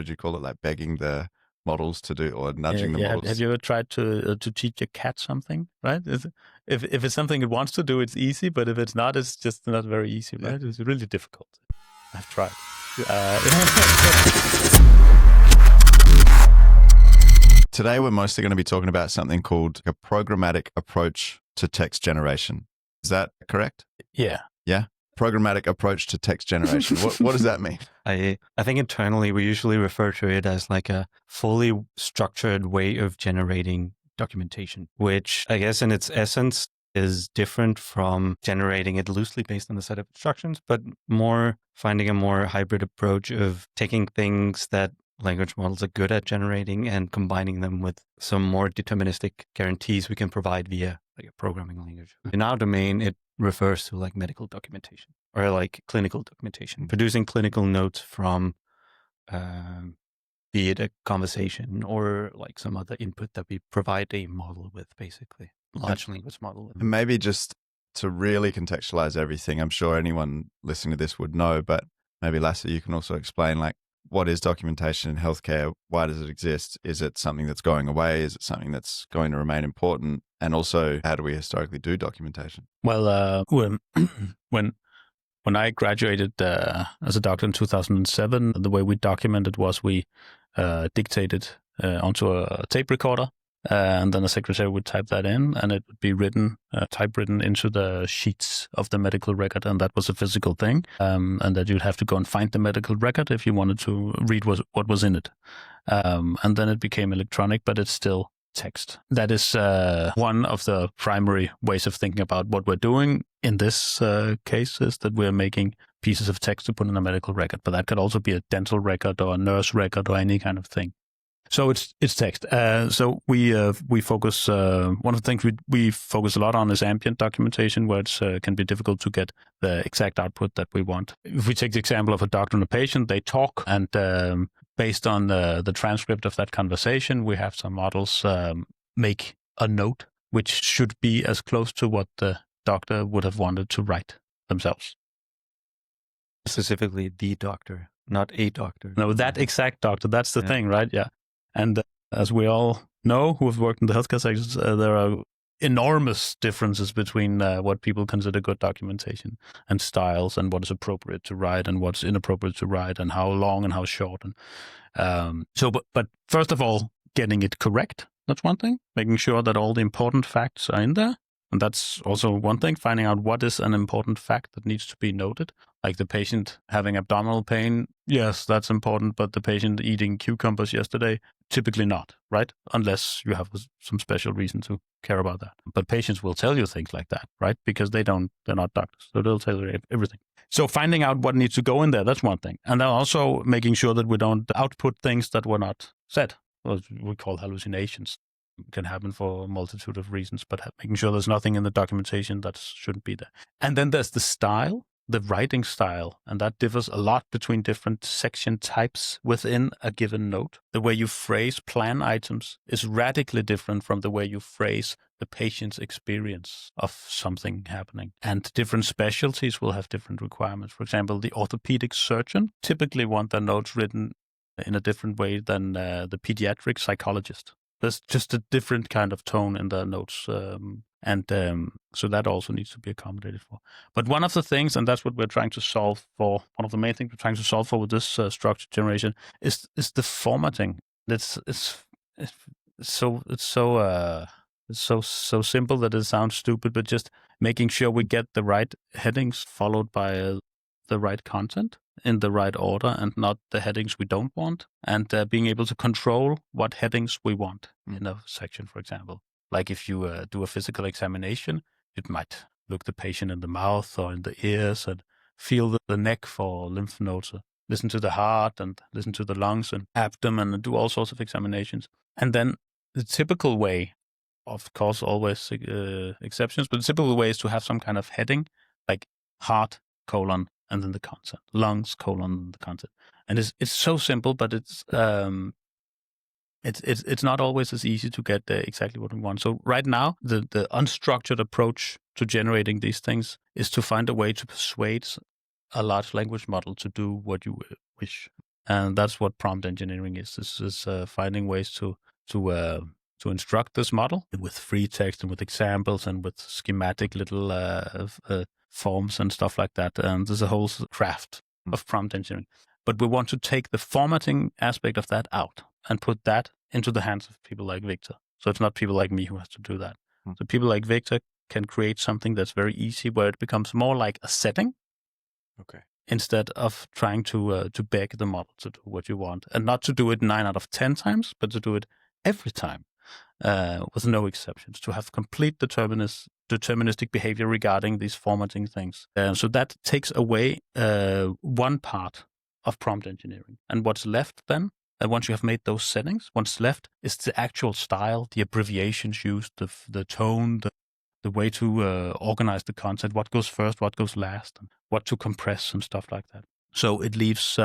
would you call it, like begging the models to do, or nudging the Yeah. models? Have you ever tried to teach a cat something? Right? If it's something it wants to do, it's easy. But if it's not, it's just not very easy. Yeah. Right? It's really difficult. I've tried. Today, we're mostly going to be talking about something called a programmatic approach to text generation. Is that correct? Yeah. Yeah. Programmatic approach to text generation. What does that mean? I think internally we usually refer to it as like a fully structured way of generating documentation, which I guess in its essence is different from generating it loosely based on a set of instructions, but more finding a more hybrid approach of taking things that language models are good at generating and combining them with some more deterministic guarantees we can provide via like a programming language. In our domain, it refers to like medical documentation or like clinical documentation, producing clinical notes from be it a conversation or like some other input that we provide a model with, basically. Large language model with. And maybe just to really contextualize everything, I'm sure anyone listening to this would know, but maybe Lasse, you can also explain like, what is documentation in healthcare? Why does it exist? Is it something that's going away? Is it something that's going to remain important? And also, how do we historically do documentation? Well, when I graduated as a doctor in 2007, the way we documented was we dictated onto a tape recorder, and then a secretary would type that in, and it would be written, typewritten into the sheets of the medical record, and that was a physical thing, and that you'd have to go and find the medical record if you wanted to read what was in it. And then it became electronic, but it's still text. That is one of the primary ways of thinking about what we're doing in this case, is that we're making pieces of text to put in a medical record, but that could also be a dental record or a nurse record or any kind of thing. So it's text. So we focus, one of the things we focus a lot on is ambient documentation, where it can be difficult to get the exact output that we want. If we take the example of a doctor and a patient, they talk, and based on the transcript of that conversation, we have some models make a note, which should be as close to what the doctor would have wanted to write themselves. Specifically the doctor, not a doctor. No, that exact doctor, that's the thing, right? Yeah. And as we all know who have worked in the healthcare sectors, there are enormous differences between what people consider good documentation and styles, and what is appropriate to write and what's inappropriate to write, and how long and how short. And but first of all, getting it correct, that's one thing. Making sure that all the important facts are in there. And that's also one thing, finding out what is an important fact that needs to be noted. Like the patient having abdominal pain, yes, that's important, but the patient eating cucumbers yesterday, typically not, right? Unless you have some special reason to care about that. But patients will tell you things like that, right? Because they're not doctors, so they'll tell you everything. So finding out what needs to go in there, that's one thing. And then also making sure that we don't output things that were not said, what we call hallucinations. It can happen for a multitude of reasons, but making sure there's nothing in the documentation that shouldn't be there. And then there's the style, the writing style, and that differs a lot between different section types within a given note. The way you phrase plan items is radically different from the way you phrase the patient's experience of something happening. And different specialties will have different requirements. For example, the orthopedic surgeon typically want their notes written in a different way than the pediatric psychologist. There's just a different kind of tone in the notes. So that also needs to be accommodated for. But one of the things, and that's what we're trying to solve for, one of the main things we're trying to solve for with this structured generation is the formatting. It's so simple that it sounds stupid, but just making sure we get the right headings followed by the right content in the right order, and not the headings we don't want, and being able to control what headings we want in a section, for example. Like if you do a physical examination, it might look the patient in the mouth or in the ears and feel the neck for lymph nodes, listen to the heart and listen to the lungs and abdomen, and do all sorts of examinations. And then the typical way, of course, always exceptions, but the typical way is to have some kind of heading, like heart, colon, and then the content, lungs, colon, the content. And it's so simple, but it's not always as easy to get exactly what we want. So right now, the unstructured approach to generating these things is to find a way to persuade a large language model to do what you wish. And that's what prompt engineering is. This is finding ways to instruct this model with free text and with examples and with schematic little forms and stuff like that. And there's a whole craft of prompt engineering. But we want to take the formatting aspect of that out and put that into the hands of people like Victor. So it's not people like me who has to do that. So people like Victor can create something that's very easy, where it becomes more like a setting. Okay. Instead of trying to beg the model to do what you want, and not to do it 9 out of 10 times, but to do it every time, with no exceptions, to have complete deterministic behavior regarding these formatting things. So that takes away one part of prompt engineering. And what's left then, once you have made those settings, what's left is the actual style, the abbreviations used, the tone, the way to organize the content, what goes first, what goes last, and what to compress and stuff like that. So it leaves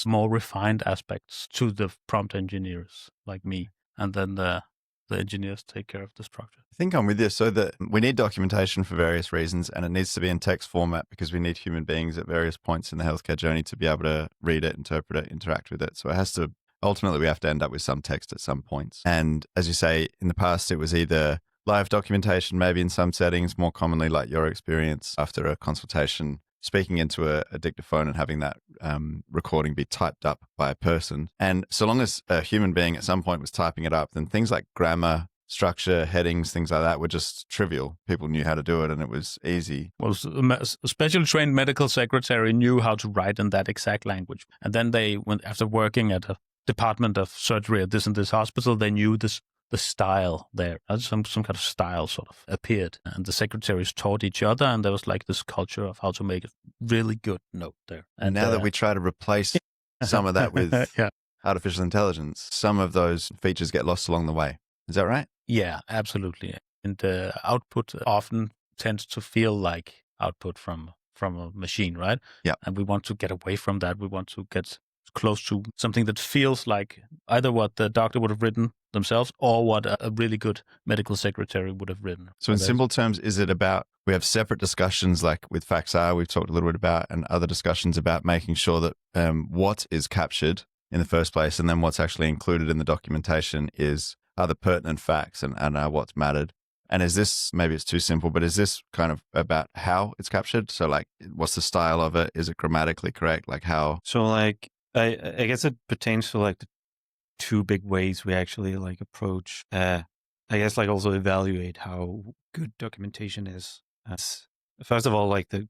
more refined aspects to the prompt engineers like me, and then the engineers take care of the structure. I think I'm with you. So that we need documentation for various reasons, and it needs to be in text format because we need human beings at various points in the healthcare journey to be able to read it, interpret it, interact with it. So it has to, ultimately, we have to end up with some text at some points. And as you say, in the past, it was either live documentation, maybe in some settings, more commonly like your experience after a consultation, speaking into a dictaphone and having that recording be typed up by a person. And so long as a human being at some point was typing it up, then things like grammar, structure, headings, things like that were just trivial. People knew how to do it and it was easy. Well, a specially trained medical secretary knew how to write in that exact language. And then they went, after working at a department of surgery at this and this hospital, they knew the style there. Some kind of style sort of appeared. And the secretaries taught each other, and there was like this culture of how to make a really good note there. And now that we try to replace some of that with artificial intelligence, some of those features get lost along the way. Is that right? Yeah, absolutely. And the output often tends to feel like output from a machine, right? Yeah. And we want to get away from that. We want to get close to something that feels like either what the doctor would have written themselves or what a really good medical secretary would have written. So in simple terms, is it about, we have separate discussions like with FAXR we've talked a little bit about, and other discussions about making sure that what is captured in the first place and then what's actually included in the documentation are the pertinent facts and are what's mattered. And is this, maybe it's too simple, but is this kind of about how it's captured? So like, what's the style of it? Is it grammatically correct? Like how? So like, I guess it pertains to like the two big ways we actually like approach, I guess like also evaluate how good documentation is. First of all, like the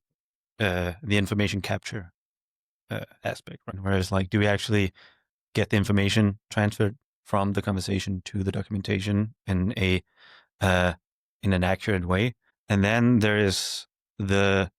information capture aspect, right? Whereas like, do we actually get the information transferred from the conversation to the documentation in an accurate way? And then there is the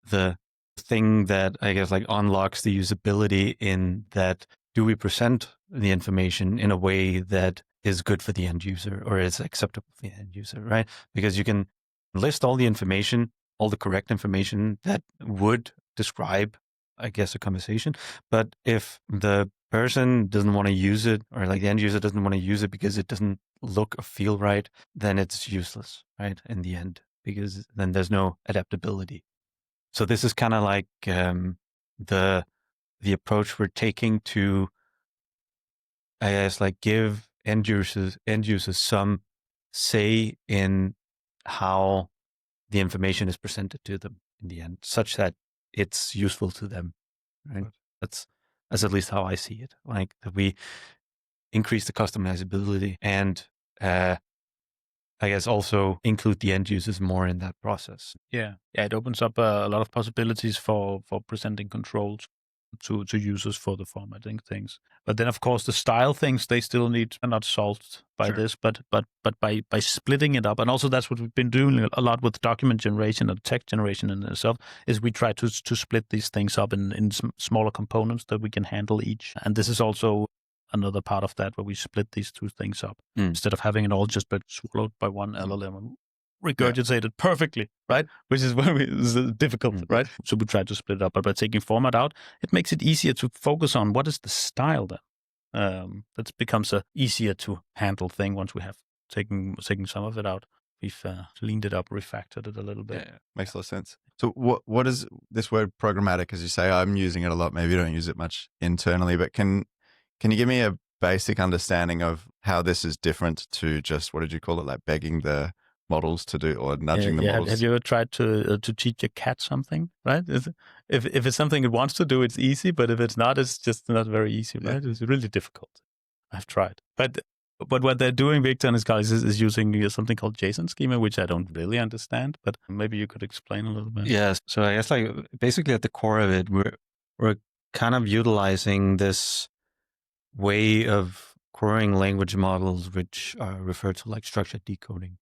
thing that I guess like unlocks the usability in that, do we present the information in a way that is good for the end user or is acceptable for the end user, right? Because you can list all the information, all the correct information that would describe, I guess, a conversation. But if the person doesn't want to use it, or like the end user doesn't want to use it because it doesn't look or feel right, then it's useless, right? In the end, because then there's no adaptability. So this is kind of like the approach we're taking to, I guess, like give end users some say in how the information is presented to them in the end, such that it's useful to them. Right? That's at least how I see it. Like that we increase the customizability and I guess also include the end users more in that process. Yeah, it opens up a lot of possibilities for presenting controls to users for the formatting things. But then, of course, the style things, they still are not solved by this, but by splitting it up. And also that's what we've been doing a lot with document generation and text generation in itself, is we try to split these things up in smaller components that we can handle each. And this is also another part of that, where we split these two things up instead of having it all just been swallowed by one LLM and regurgitated perfectly, right? Which is where it's difficult, right? So we try to split it up, but by taking format out, it makes it easier to focus on what is the style then. That becomes a easier to handle thing once we have taken some of it out. we've cleaned it up, refactored it a little bit. Yeah, makes a lot of sense. So what is this word programmatic? As you say, I'm using it a lot. Maybe you don't use it much internally, but can you give me a basic understanding of how this is different to just, what did you call it, like begging the models to do, or nudging the models? Have you ever tried to teach your cat something, right? If it's something it wants to do, it's easy, but if it's not, it's just not very easy, right? It's really difficult. I've tried. But what they're doing, Victor and his guys, is using something called JSON schema, which I don't really understand, but maybe you could explain a little bit. Yes. So I guess like basically at the core of it, we're kind of utilizing this way of querying language models, which are referred to like structured decoding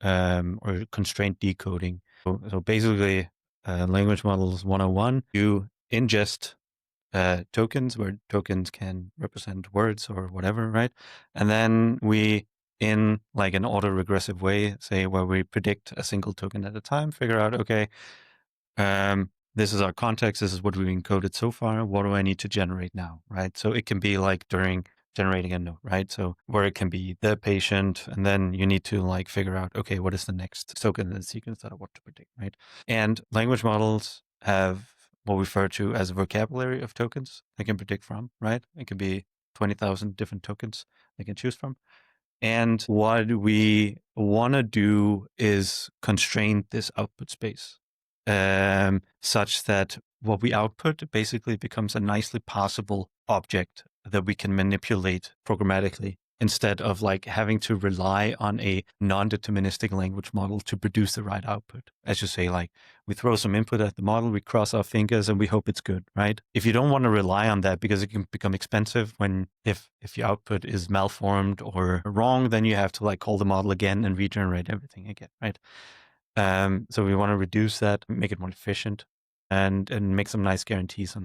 or constraint decoding. So basically, language models 101, you ingest tokens, where tokens can represent words or whatever, right? And then we, in like an autoregressive way, say where we predict a single token at a time, figure out, okay, this is our context, this is what we've encoded so far, what do I need to generate now, right? So it can be like during generating a note, right? So where it can be the patient, and then you need to like figure out, okay, what is the next token in the sequence that I want to predict, right? And language models have what we refer to as a vocabulary of tokens they can predict from, right? It can be 20,000 different tokens they can choose from. And what we want to do is constrain this output space such that what we output basically becomes a nicely parsable object that we can manipulate programmatically, instead of like having to rely on a non-deterministic language model to produce the right output. As you say, like we throw some input at the model, we cross our fingers and we hope it's good, right? If you don't want to rely on that, because it can become expensive if your output is malformed or wrong, then you have to like call the model again and regenerate everything again, right? So we want to reduce that, make it more efficient, and make some nice guarantees on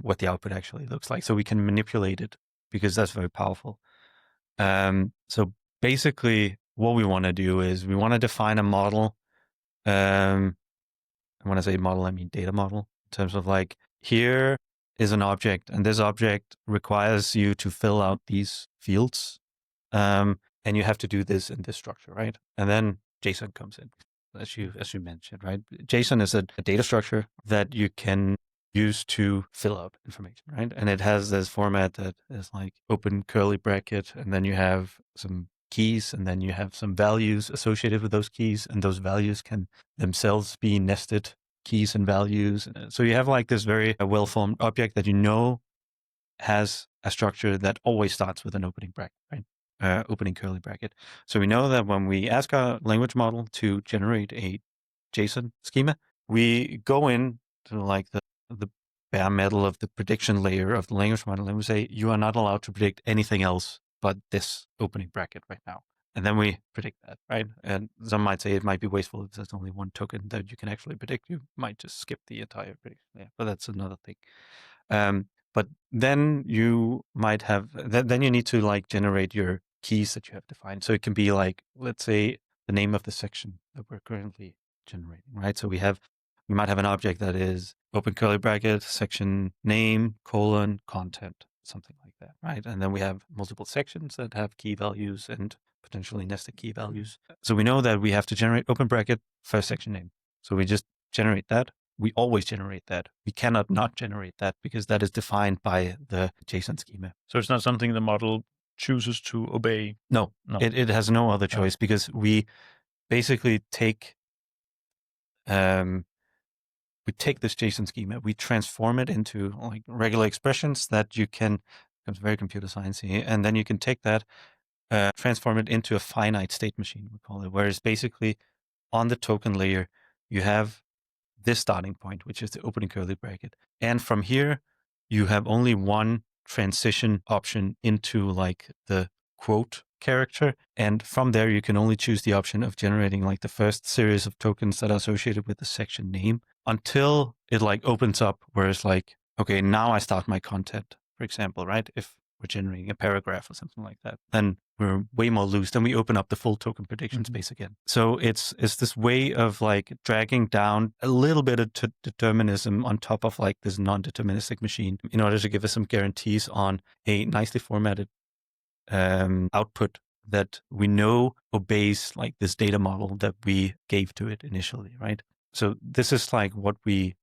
what the output actually looks like, so we can manipulate it, because that's very powerful. So basically, what we want to do is we want to define a model. When I say model, I mean data model, in terms of like, here is an object, and this object requires you to fill out these fields, and you have to do this in this structure, right? And then JSON comes in, as you mentioned, right? JSON is a data structure that you can use to fill out information, right? And it has this format that is like open curly bracket, and then you have some keys, and then you have some values associated with those keys, and those values can themselves be nested keys and values. So you have like this very well-formed object that you know has a structure that always starts with an opening bracket, right? Opening curly bracket. So we know that when we ask our language model to generate a JSON schema, we go in to like the bare metal of the prediction layer of the language model, and we say, you are not allowed to predict anything else but this opening bracket right now. And then we predict that, right? And some might say it might be wasteful if there's only one token that you can actually predict. You might just skip the entire prediction. Yeah, but that's another thing. But then you might have, then you need to like generate your keys that you have defined. So it can be like, let's say, the name of the section that we're currently generating, right? So we might have an object that is open curly bracket, section name, content, something like that, right? And then we have multiple sections that have key values and potentially nested key values. So we know that we have to generate open bracket, first section name. So we just generate that. We always generate that. We cannot not generate that, because that is defined by the JSON schema. So it's not something the model chooses to obey? No. It has no other choice, because we basically take this JSON schema, we transform it into like regular expressions that you can, it's very computer sciencey, and then you can take that, transform it into a finite state machine, we call it, whereas basically on the token layer, you have this starting point, which is the opening curly bracket. And from here, you have only one transition option into like the quote character. And from there, you can only choose the option of generating like the first series of tokens that are associated with the section name, until it like opens up where it's like, okay, now I start my content, for example, right? If we're generating a paragraph or something like that, then we're way more loose. Then we open up the full token prediction space again. So it's this way of like dragging down a little bit of determinism on top of like this non-deterministic machine, in order to give us some guarantees on a nicely formatted output that we know obeys like this data model that we gave to it initially, right? So this is like what we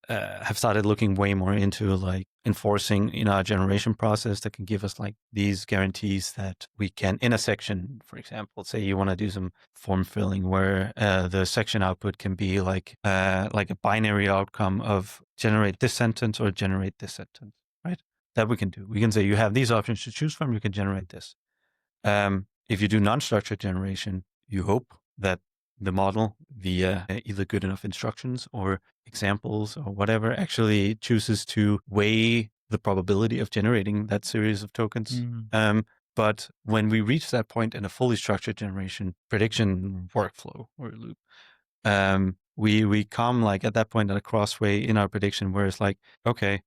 have started looking way more into, like enforcing in our generation process that can give us like these guarantees that we can, in a section, for example, say you want to do some form filling where the section output can be like a binary outcome of generate this sentence or generate this sentence, right? That we can do. We can say you have these options to choose from, you can generate this. If you do non-structured generation, you hope that the model via either good enough instructions or examples or whatever actually chooses to weigh the probability of generating that series of tokens. But when we reach that point in a fully structured generation prediction workflow or loop, we come like at that point at a crossway in our prediction where it's like, okay,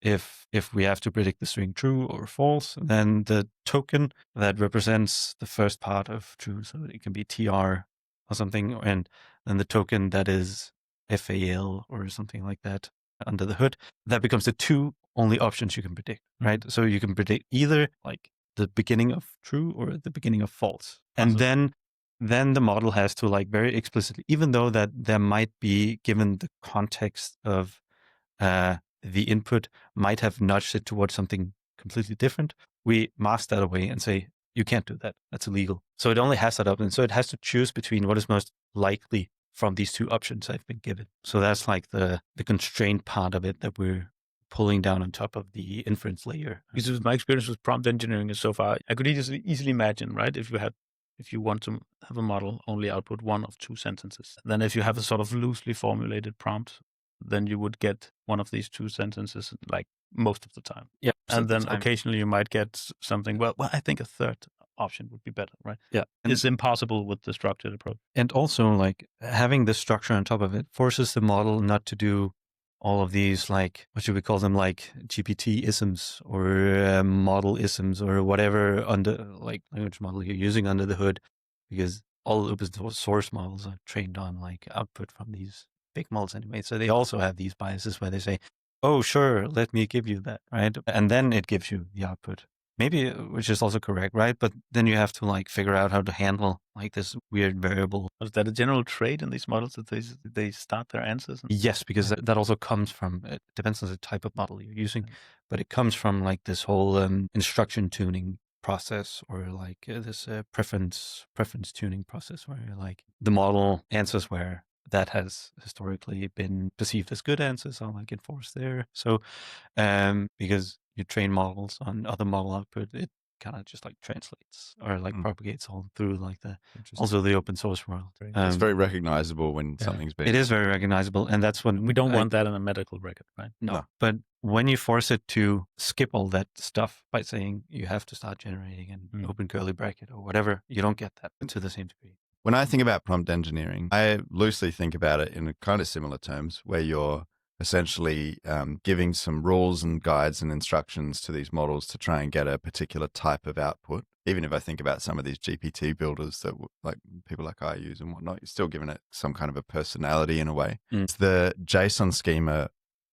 if we have to predict the string true or false, then the token that represents the first part of true, so it can be TR or something, and then the token that is FAL or something like that under the hood, that becomes the two only options you can predict, right? So you can predict either like the beginning of true or the beginning of false. And then the model has to like very explicitly, even though that there might be, given the context of the input might have nudged it towards something completely different, we mask that away and say, you can't do that. That's illegal. So it only has that up. And so it has to choose between what is most likely from these two options I've been given. So that's like the constraint part of it that we're pulling down on top of the inference layer. Because my experience with prompt engineering is so far, I could easily imagine, right? If you want to have a model only output one of two sentences, then if you have a sort of loosely formulated prompt, then you would get one of these two sentences like most of the time. Yeah. And then occasionally you might get something, well, I think a third option would be better, right? Yeah. It's impossible with the structured approach. And also like having this structure on top of it forces the model not to do all of these, like, what should we call them? Like GPT isms or model isms or whatever under like language model you're using under the hood, because all open source models are trained on like output from these big models anyway. So they also have these biases where they say, oh, sure, let me give you that, right? And then it gives you the output. Maybe, which is also correct, right? But then you have to like figure out how to handle like this weird variable. Is that a general trait in these models that they start their answers? Yes, because that also comes from, it depends on the type of model you're using, but it comes from like this whole instruction tuning process, or like this preference tuning process where like the model answers where that has historically been perceived as good answers are like enforced there. So because you train models on other model output, it kind of just like translates or like propagates all through like also the open source world. It's very recognizable when something's been. It is very recognizable, and that's when we don't want that in a medical record, right? No, but when you force it to skip all that stuff by saying you have to start generating an open curly bracket or whatever, you don't get that to the same degree. When I think about prompt engineering, I loosely think about it in kind of similar terms, where you're essentially giving some rules and guides and instructions to these models to try and get a particular type of output. Even if I think about some of these GPT builders that like people like I use and whatnot, you're still giving it some kind of a personality in a way. It's the JSON schema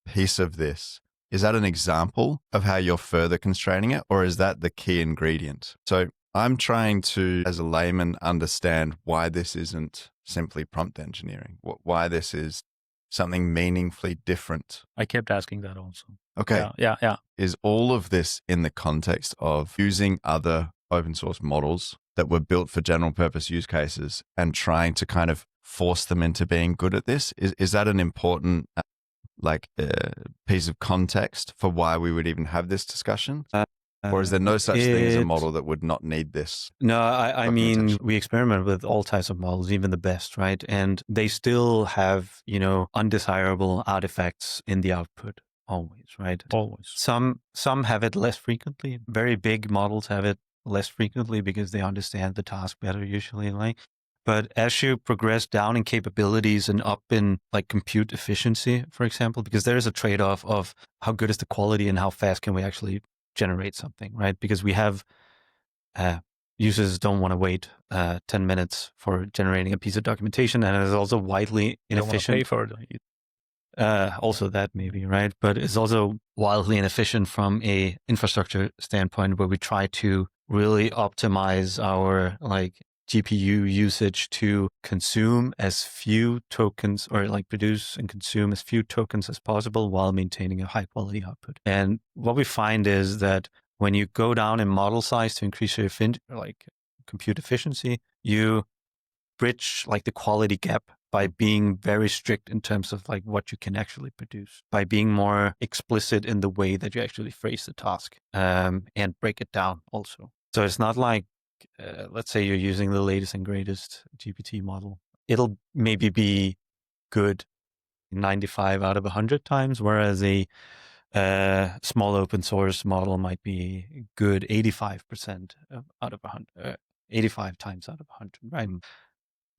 piece of this. Is that an example of how you're further constraining it, or is that the key ingredient? So I'm trying to, as a layman, understand why this isn't simply prompt engineering, why this is something meaningfully different. I kept asking that also. Okay. Yeah. Is all of this in the context of using other open source models that were built for general purpose use cases and trying to kind of force them into being good at this? Is that an important piece of context for why we would even have this discussion? Or is there no such thing as a model that would not need this? No, I mean, we experiment with all types of models, even the best, right? And they still have, undesirable artifacts in the output always, right? Always. Some have it less frequently. Very big models have it less frequently because they understand the task better usually. But as you progress down in capabilities and up in like compute efficiency, for example, because there is a trade-off of how good is the quality and how fast can we actually generate something, right? Because we have users don't want to wait 10 minutes for generating a piece of documentation, and it is also widely inefficient. They don't want to pay for it. Also that maybe, right? But it's also wildly inefficient from a infrastructure standpoint, where we try to really optimize our like GPU usage to consume as few tokens, or like produce and consume as few tokens as possible while maintaining a high quality output. And what we find is that when you go down in model size to increase your compute efficiency, you bridge like the quality gap by being very strict in terms of like what you can actually produce, by being more explicit in the way that you actually phrase the task, and break it down also. So it's not like, let's say you're using the latest and greatest GPT model. It'll maybe be good 95 out of 100 times, whereas a small open source model might be good 85% out of 100, 85 times out of 100, right?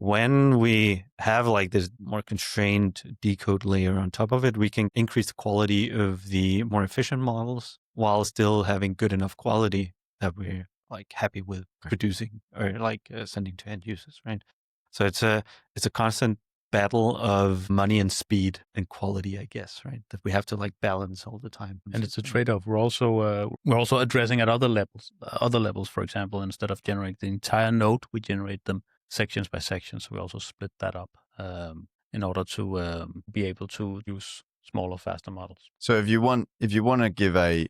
When we have like this more constrained decode layer on top of it, we can increase the quality of the more efficient models while still having good enough quality that we're like happy with producing or like sending to end users, right? So it's a constant battle of money and speed and quality, I guess, right? That we have to like balance all the time. And it's a trade-off. We're also addressing at other levels. For example, instead of generating the entire node, we generate them sections by section. So we also split that up in order to be able to use smaller, faster models. So if you want to give a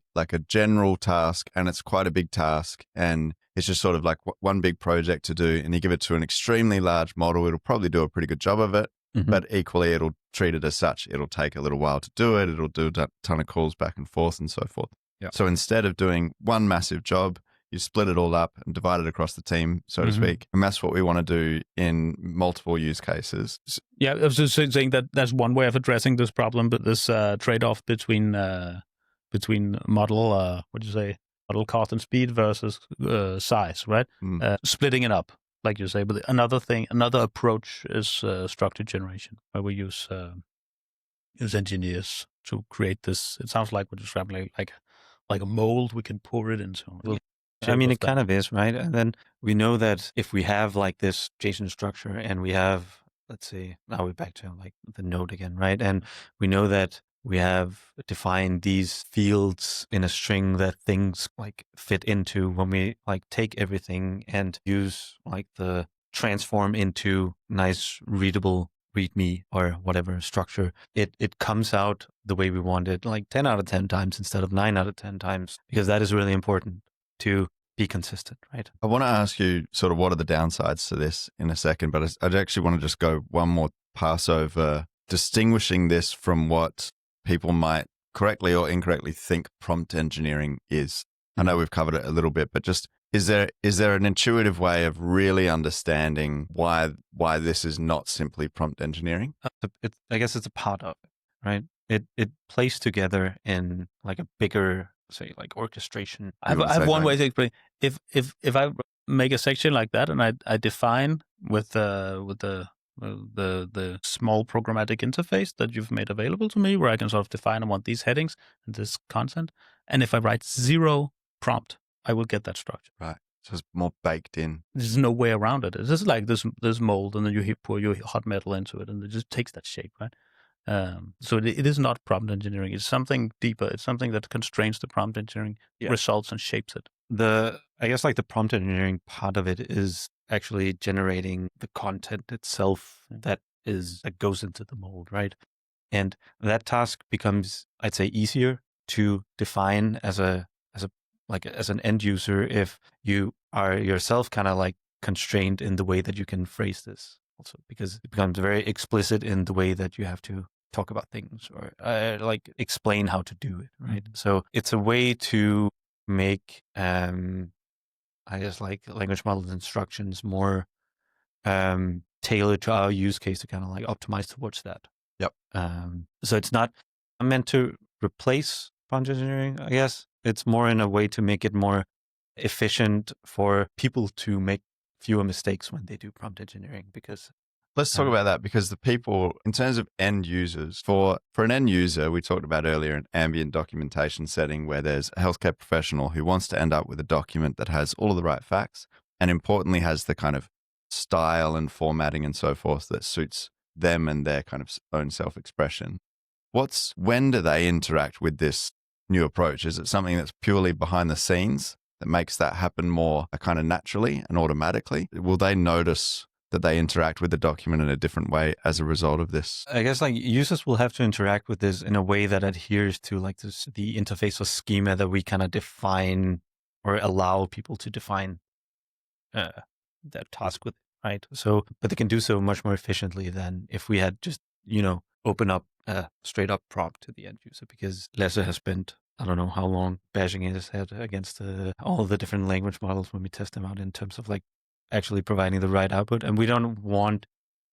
general task, and it's quite a big task, and it's just sort of like one big project to do, and you give it to an extremely large model, it'll probably do a pretty good job of it. Mm-hmm. But equally, it'll treat it as such. It'll take a little while to do it. It'll do a ton of calls back and forth and so forth. Yeah. So instead of doing one massive job, you split it all up and divide it across the team, so to speak. And that's what we want to do in multiple use cases. Yeah, I was just saying that that's one way of addressing this problem, but this trade-off between model, model cost and speed versus size, right? Splitting it up, like you say. But another approach is structured generation, where we use engineers to create this. It sounds like we're describing like a mold we can pour it into. I mean, it kind of is, right? And then we know that if we have like this JSON structure, and we have, let's say, now we're back to like the node again, right? And we know that we have defined these fields in a string that things like fit into. When we like take everything and use like the transform into nice readable README or whatever structure, it comes out the way we want it, like 10 out of 10 times instead of 9 out of 10 times, because that is really important to be consistent, right? I want to ask you sort of what are the downsides to this in a second, but I actually want to just go one more pass over distinguishing this from what people might correctly or incorrectly think prompt engineering is. I know we've covered it a little bit, but just is there an intuitive way of really understanding why this is not simply prompt engineering? I guess it's a part of it, right? It plays together in like a bigger, say, like orchestration. I have one way to explain. If I make a section like that and I define with the small programmatic interface that you've made available to me, where I can sort of define I want these headings and this content, and if I write 0 prompt, I will get that structure. Right. So it's more baked in. There's no way around it. It's just like this mold, and then you pour your hot metal into it, and it just takes that shape, right? So it is not prompt engineering. It's something deeper. It's something that constrains the prompt engineering results and shapes it. I guess like the prompt engineering part of it is actually generating the content itself that goes into the mold, right? And that task becomes, I'd say, easier to define as an end user if you are yourself kind of like constrained in the way that you can phrase this also, because it becomes very explicit in the way that you have to talk about things or like explain how to do it, right? Mm-hmm. So it's a way to make, I guess, like language model instructions more tailored to our use case to kind of like optimize towards that. Yep. So it's not meant to replace prompt engineering, I guess. It's more in a way to make it more efficient for people to make fewer mistakes when they do prompt engineering. Because let's talk about that, because the people, in terms of end users, for an end user, we talked about earlier an ambient documentation setting where there's a healthcare professional who wants to end up with a document that has all of the right facts and importantly has the kind of style and formatting and so forth that suits them and their kind of own self-expression. when do they interact with this new approach? Is it something that's purely behind the scenes that makes that happen more kind of naturally and automatically? Will they notice that they interact with the document in a different way as a result of this? I guess like users will have to interact with this in a way that adheres to like the interface or schema that we kind of define or allow people to define that task with, right? So, but they can do so much more efficiently than if we had just, open up a straight up prompt to the end user, because Lasse has spent, I don't know how long, bashing his head against all the different language models when we test them out in terms of like actually providing the right output. And we don't want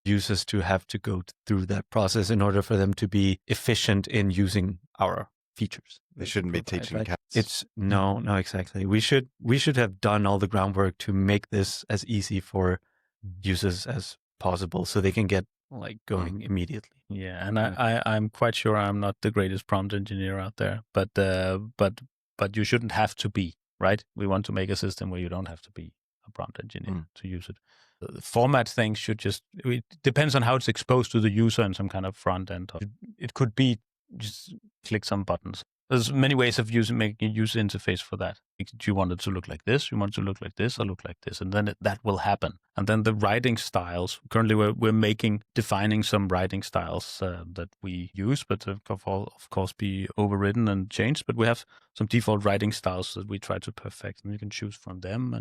users to have to go through that process in order for them to be efficient in using our features. They shouldn't be teaching cats. It's no, exactly. We should have done all the groundwork to make this as easy for users as possible so they can get like going immediately. Yeah, and I'm quite sure I'm not the greatest prompt engineer out there, but you shouldn't have to be, right? We want to make a system where you don't have to be a prompt engineer to use it. The format thing should it depends on how it's exposed to the user in some kind of front end. It could be just click some buttons. There's many ways of making a user interface for that. Do you want it to look like this? You want it to look like this or look like this? And then that will happen. And then the writing styles, currently we're defining some writing styles that we use, but of course be overridden and changed. But we have some default writing styles that we try to perfect, and you can choose from them.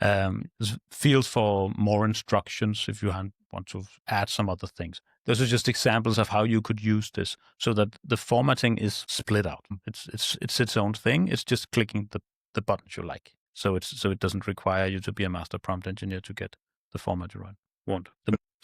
And there's fields for more instructions if you want to add some other things. Those are just examples of how you could use this so that the formatting is split out. It's its own thing. It's just clicking the buttons you like. So it doesn't require you to be a master prompt engineer to get the format you want.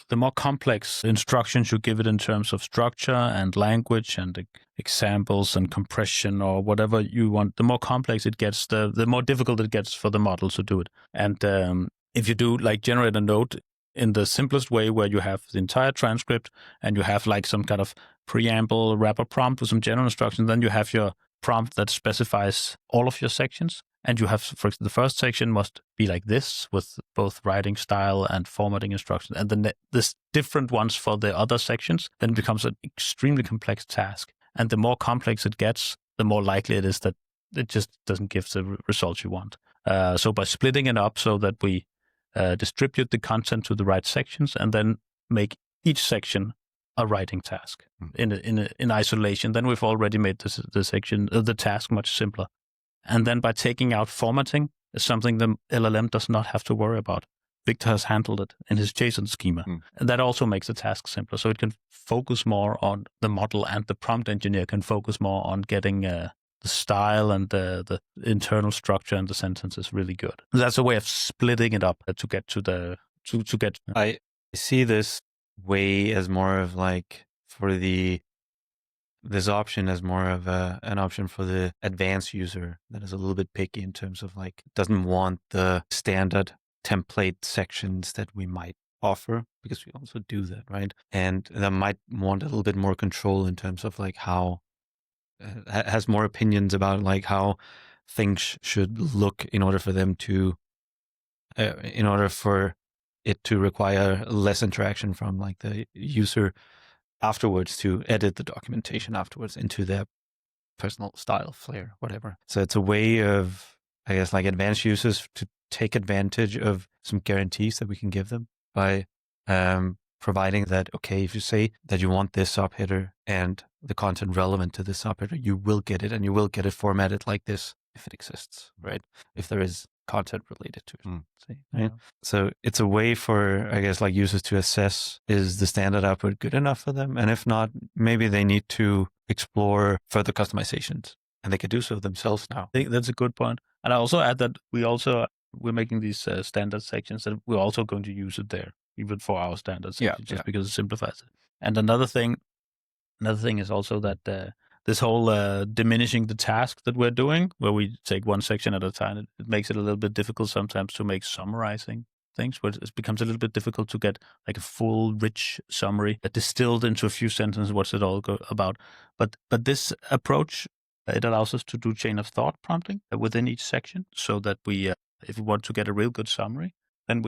The more complex instructions you give it in terms of structure and language and examples and compression or whatever you want, the more complex it gets, the more difficult it gets for the model to do it. And if you do like generate a note in the simplest way where you have the entire transcript and you have like some kind of preamble wrapper prompt with some general instructions, then you have your prompt that specifies all of your sections. And you have, for example, the first section must be like this with both writing style and formatting instructions. And then there's different ones for the other sections. Then it becomes an extremely complex task. And the more complex it gets, the more likely it is that it just doesn't give the results you want. So by splitting it up so that we distribute the content to the right sections and then make each section a writing task in isolation, then we've already made the task much simpler. And then by taking out formatting is something the LLM does not have to worry about. Victor has handled it in his JSON schema. And that also makes the task simpler. So it can focus more on the model, and the prompt engineer can focus more on getting the style and the internal structure and the sentences really good. That's a way of splitting it up to get to the... to get. I see this way as more of like this option as more of an option for the advanced user that is a little bit picky in terms of like doesn't want the standard template sections that we might offer, because we also do that, right? And that might want a little bit more control in terms of like how has more opinions about like how things should look in order for them to in order for it to require less interaction from like the user afterwards to edit the documentation afterwards into their personal style, flair, whatever. So it's a way of, I guess, like advanced users to take advantage of some guarantees that we can give them by providing that, okay, if you say that you want this subheader and the content relevant to this subheader, you will get it, and you will get it formatted like this if it exists, right? If there is content related to it. See, right? So it's a way for, I guess, like users to assess, is the standard output good enough for them? And if not, maybe they need to explore further customizations, and they could do so themselves now. I think that's a good point. And I also add that we're making these standard sections that we're also going to use it there, even for our standards, because it simplifies it. And another thing is also that this whole diminishing the task that we're doing, where we take one section at a time, it makes it a little bit difficult sometimes to make summarizing things, where it becomes a little bit difficult to get like a full, rich summary distilled into a few sentences. What's it all about? But this approach, it allows us to do chain of thought prompting within each section, so that we, if we want to get a real good summary, then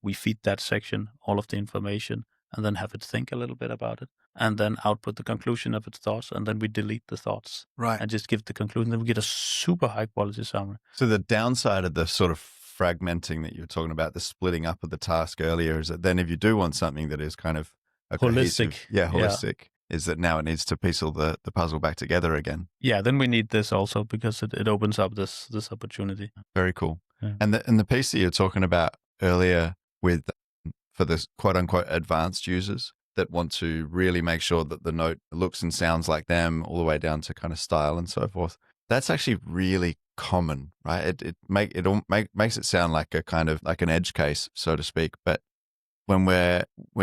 we feed that section all of the information and then have it think a little bit about it. and then output the conclusion of its thoughts, and then we delete the thoughts Right. and just give the conclusion. Then we get a super high quality summary. So the downside of the sort of fragmenting that you were talking about, the splitting up of the task earlier, is that then if you do want something that is kind of a Holistic. holistic, is that now it needs to piece all the puzzle back together again. Yeah, then we need this also because it opens up this opportunity. Very cool. Yeah. And the piece that you're talking about earlier with for the quote unquote advanced users that want to really make sure that the note looks and sounds like them, all the way down to kind of style and so forth. That's actually really common, right? It makes it sound like a kind of like an edge case, so to speak. But when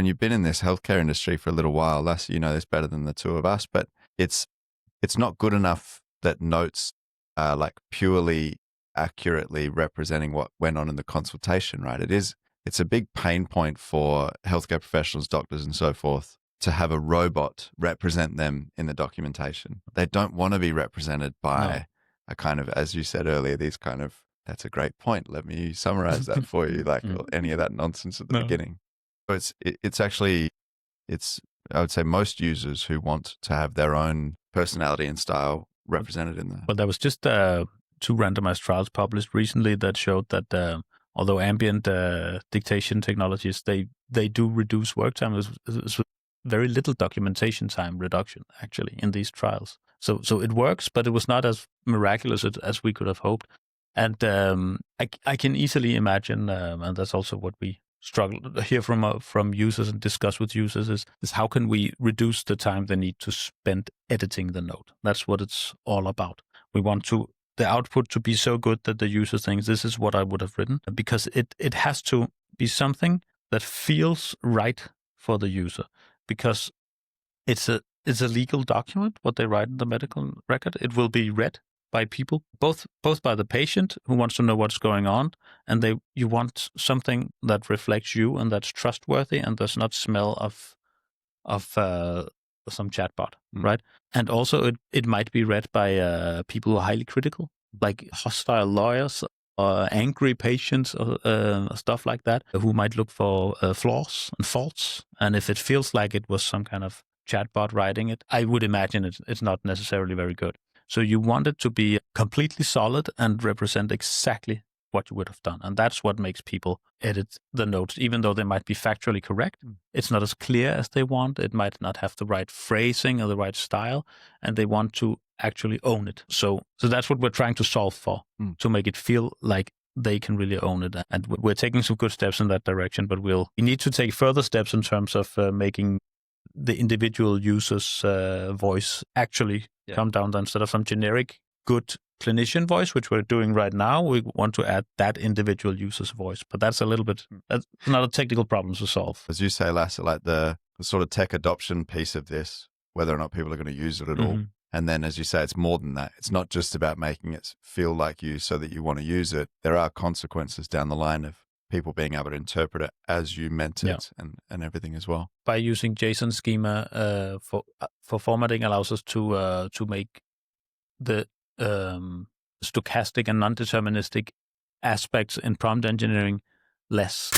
you've been in this healthcare industry for a little while, Lassie, you know this better than the two of us, but it's not good enough that notes are like purely accurately representing what went on in the consultation, right? It's a big pain point for healthcare professionals, doctors, and so forth to have a robot represent them in the documentation. They don't want to be represented by a kind of, as you said earlier, these kind of, that's a great point. Let me summarize that for you, like any of that nonsense at the beginning. So it's actually, I would say most users who want to have their own personality and style represented in there. Well, there was just 2 randomized trials published recently that showed that although ambient dictation technologies, they do reduce work time. There's very little documentation time reduction actually in these trials. So it works, but it was not as miraculous as we could have hoped. And I can easily imagine, and that's also what we struggle to hear from users and discuss with users is how can we reduce the time they need to spend editing the note. That's what it's all about. We want the output to be so good that the user thinks this is what I would have written, because it has to be something that feels right for the user, because it's a legal document, what they write in the medical record. It will be read by people, both by the patient who wants to know what's going on, and you want something that reflects you and that's trustworthy and does not smell of some chatbot, right? And also it might be read by people who are highly critical, like hostile lawyers or angry patients or stuff like that, who might look for flaws and faults. And if it feels like it was some kind of chatbot writing it, I would imagine it's not necessarily very good. So you want it to be completely solid and represent exactly what you would have done. And that's what makes people edit the notes, even though they might be factually correct. It's not as clear as they want. It might not have the right phrasing or the right style, and they want to actually own it. So that's what we're trying to solve for, to make it feel like they can really own it. And we're taking some good steps in that direction, but we need to take further steps in terms of making the individual user's voice actually come down instead of some generic good clinician voice, which we're doing right now. We want to add that individual user's voice, but that's another technical problem to solve. As you say, Lasse, like the sort of tech adoption piece of this, whether or not people are going to use it at all. And then, as you say, it's more than that. It's not just about making it feel like you so that you want to use it. There are consequences down the line of people being able to interpret it as you meant it and everything as well. By using JSON schema for formatting allows us to make the stochastic and non-deterministic aspects in prompt engineering less.